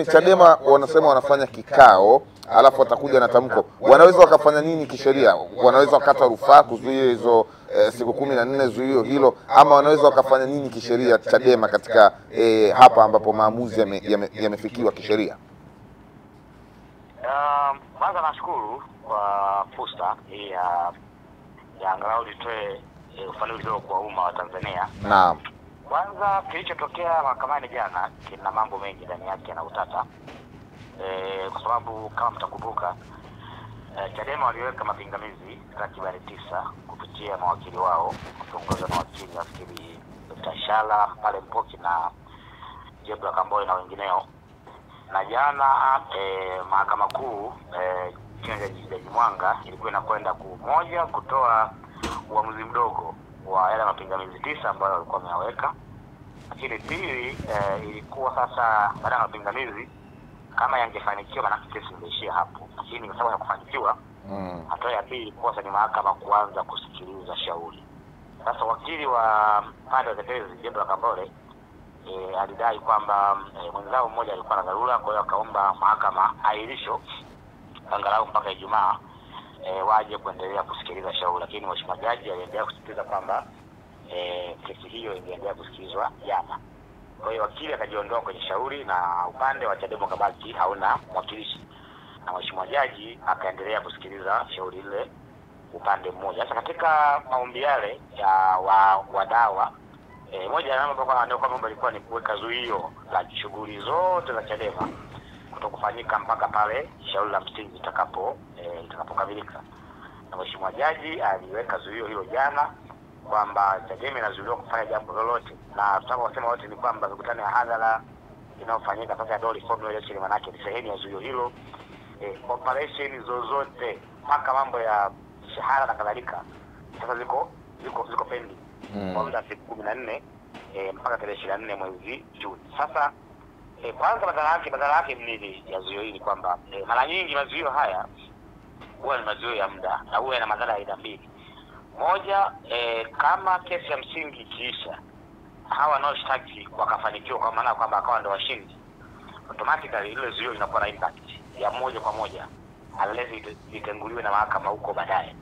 Chadema wanasema wanafanya kikao, alafu watakuja na tamko. Wanaweza wakafanya nini kisheria? Wanaweza wakata rufaa kuzuia hizo siku 14 zuio hilo, ama wanaweza wakafanya nini kisheria Chadema katika hapa ambapo maamuzi yamefikiwa kisheria? Kwanza nashukuru kwa fursa hii ya angalau nitoe ufafanuzi kwa umma wa Tanzania. Naam. Kwanza kilichotokea mahakamani jana kina mambo mengi ndani yake na utata. Kwa sababu kama mtakumbuka, Chadema waliweka mapingamizi takriban 9 kupitia mawakili wao wakiongozwa na wakili nafikiri Dr. Shala pale Mpoki na Jebra Kambole na wengineo. Na jana mahakama kuu chini ya Jaji Mwanga ilikuwa inakwenda kumoja kutoa uamuzi mdogo wa yale mapingamizi 9 ambayo walikuwa wameweka. Lakini pili, ilikuwa sasa baada ya mapingamizi kama yangefanikiwa maana kesi ingeishia hapo. Lakini kwa sababu ya kufanikiwa, hatua ya pili ilikuwa ni mahakama kuanza kusikiliza shauri. Sasa wakili wa pande ya tetezi Jebra Kambole alidai kwamba mwenzao mmoja alikuwa na dharura, kwa hiyo akaomba mahakama airisho angalau mpaka Ijumaa waje kuendelea kusikiliza shauri. Lakini mheshimiwa jaji aliendelea kusisitiza kwamba kesi hiyo ingeendelea kusikilizwa jana. Kwa hiyo wakili akajiondoa kwenye shauri na upande wa Chadema kabaki hauna mwakilishi, na mheshimiwa jaji akaendelea kusikiliza shauri ile upande mmoja. Sasa katika maombi yale ya wadawa moja ya mambo kwamba ilikuwa ni kuweka zuio la shughuli zote za Chadema kutokufanyika mpaka pale shauri la msingi litakapokamilika. Na mheshimiwa jaji aliweka zuio hilo jana kwamba Chadema inazuiliwa kufanya jambo lolote, na tunaposema wote ni kwamba mikutano ya hadhara inayofanyika sasa ndio reform election manake ni sehemu ya zuio hilo. Operation zozote mpaka mambo ya shahara na kadhalika sasa ziko pending kwa muda siku 14 mpaka tarehe 24 mwezi Juni. Sasa kwanza badala yake nini ya zuio hili kwamba mara nyingi mazuio haya huwa ni mazuio ya muda na huwa yana madhara ya aina mbili. Moja, kama kesi ya msingi ikiisha hawa wanaoshtaki wakafanikiwa kwa maana kwamba akawa ndio washindi, automatically ile zuio inakuwa na impact ya moja kwa moja unless itenguliwe na mahakama huko baadaye.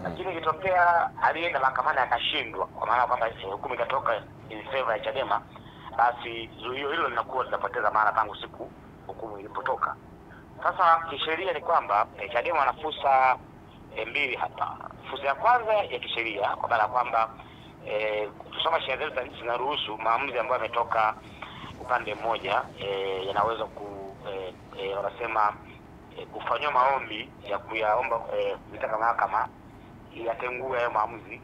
Lakini ikitokea alienda mahakamani akashindwa kwa maana kwamba hukumu ikatoka in favor ya Chadema, basi zuio hilo linakuwa linapoteza maana tangu siku hukumu ilipotoka. Sasa kisheria ni kwamba Chadema wana fursa mbili hapa. Fursa ya kwanza ya kisheria kwa maana kwamba tusoma sheria zetu zinaruhusu maamuzi ambayo yametoka upande mmoja yanaweza wanasema kufanywa maombi ya kuyaomba kutaka mahakama yatengue hayo maamuzi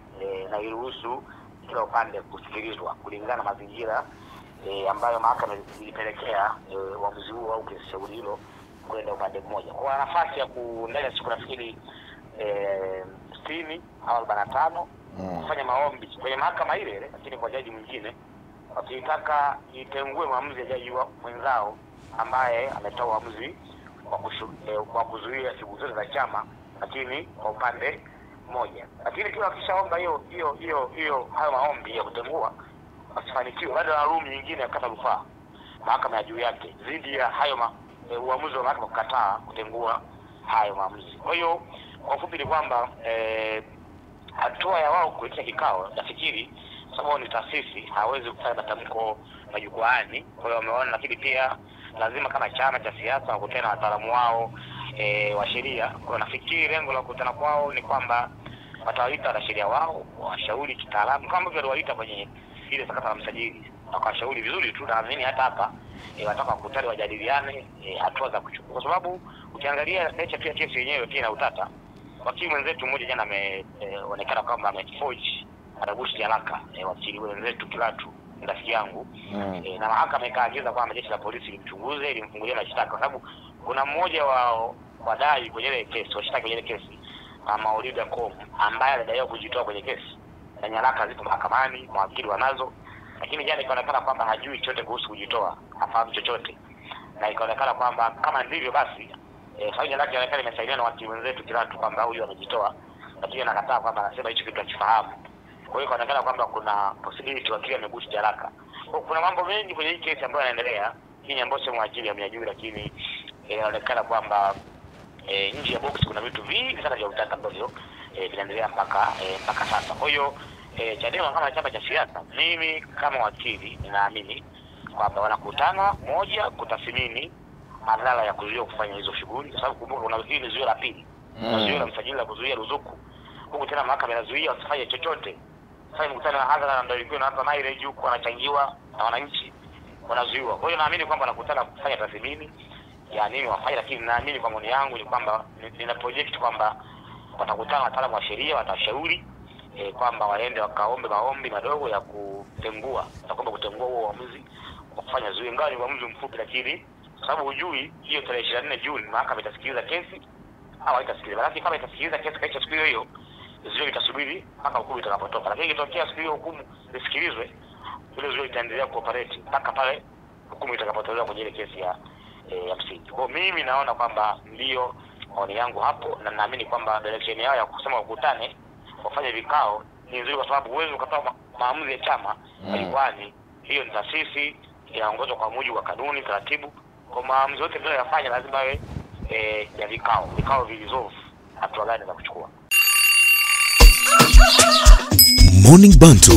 na iruhusu kila upande kusikilizwa kulingana na mazingira ambayo mahakama ilipelekea uamuzi huo au kesi shauri hilo kwenda upande mmoja. Kwa nafasi ya ndani ya siku nafikiri 60 au 45 kufanya maombi kwenye mahakama ile, lakini kwa jaji mwingine wakitaka itengue maamuzi ya jaji mwenzao ambaye ametoa uamuzi kwa kuzuia shughuli zote za chama, lakini kwa upande mmoja. Lakini kila akishaomba hiyo hayo maombi ya kutengua wasifanikiwe, bado na room nyingine ya kata rufaa mahakama ya juu yake dhidi ya hayo uamuzi wa mahakama kukataa kutengua hayo maamuzi. Kwa hiyo kwa ufupi ni kwamba hatua ya wao kuitisha kikao, nafikiri sababu ni taasisi hawezi kufanya matamko majukwaani, kwa hiyo wameona, lakini pia lazima kama chama cha siasa wakutane na wataalamu wao wa sheria. Kwa nafikiri lengo la kukutana kwao ni kwamba watawaita wanasheria wao washauri kitaalamu kama vile waliwaita kwenye ile sakata la msajili, na wakashauri vizuri tu. Naamini hata hapa wataka kukutana wajadiliane hatua za kuchukua, kwa sababu ukiangalia nature pia kesi yenyewe pia na utata. Wakili mwenzetu mmoja jana ameonekana kwamba ameforge anagushi haraka wakili mwenzetu Kilatu rafiki yangu na mahakama ikaagiza kwamba jeshi la polisi limchunguze ili mfungulie mashtaka, kwa sababu kuna mmoja wa wadai kwenye ile kesi, washtaki kwenye ile kesi kama Olivia Com ambaye alidaiwa kujitoa kwenye kesi, na nyaraka zipo mahakamani, mawakili wanazo, lakini jana ikaonekana kwamba hajui chochote kuhusu kujitoa, hafahamu chochote, na ikaonekana kwamba kama ndivyo basi sababu nyaraka inaonekana imesainiwa na wakili mwenzetu Kilatu kwamba huyu amejitoa, lakini anakataa kwamba anasema hicho kitu hakifahamu. Kwa hiyo ikaonekana kwamba kuna possibility wakili amegushi haraka. Kuna mambo mengi kwenye hii kesi ambayo yanaendelea hii ambayo sio mwajiri ameajiri, lakini inaonekana kwamba nje ya box kuna vitu vingi sana vya utata ambavyo vinaendelea mpaka sasa. Kwa hiyo Chadema kama chama cha siasa, mimi kama wakili ninaamini kwamba wanakutana moja kutathmini madhara ya kuzuia kufanya hizo shughuli, kwa sababu kumbuka kuna hili zuio la pili, zuio la msajili la kuzuia ruzuku. Huko tena mahakama inazuia wasifanye chochote. Sasa mkutano wa hadhara ndio ilikuwa inaanza mileage huko, wanachangiwa na wananchi, wanazuiwa. Kwa hiyo naamini kwamba wanakutana kufanya tathmini ya nini wafanye, lakini naamini kwa maoni yangu ni kwamba nina project kwamba watakutana wataalamu wa sheria, watashauri kwamba waende wakaombe maombi madogo ya kutengua, na kwamba kutengua huo uamuzi wa kufanya zuio, ingawa ni uamuzi mfupi, lakini sababu hujui hiyo tarehe 24 Juni mahakama itasikiliza kesi au haitasikiliza. Lakini kama itasikiliza kesi kaisha siku hiyo, zuio itasubiri mpaka hukumu itakapotoka. Lakini ikitokea siku hiyo hukumu isikilizwe, ile zuio itaendelea kuoperate mpaka pale hukumu itakapotolewa kwenye ile kesi ya msingi. Kwa mimi naona kwamba ndio maoni yangu hapo, na naamini kwamba direction yao ya kusema wakutane wafanye vikao ni nzuri, kwa sababu uwezo ukatoa maamuzi ya chama kwani hiyo ni taasisi inaongozwa kwa mujibu wa kanuni, taratibu. Kwa maamuzi yote ndio yafanya lazima yawe ya vikao vilizofu hatua gani za kuchukua. Morning Bantu.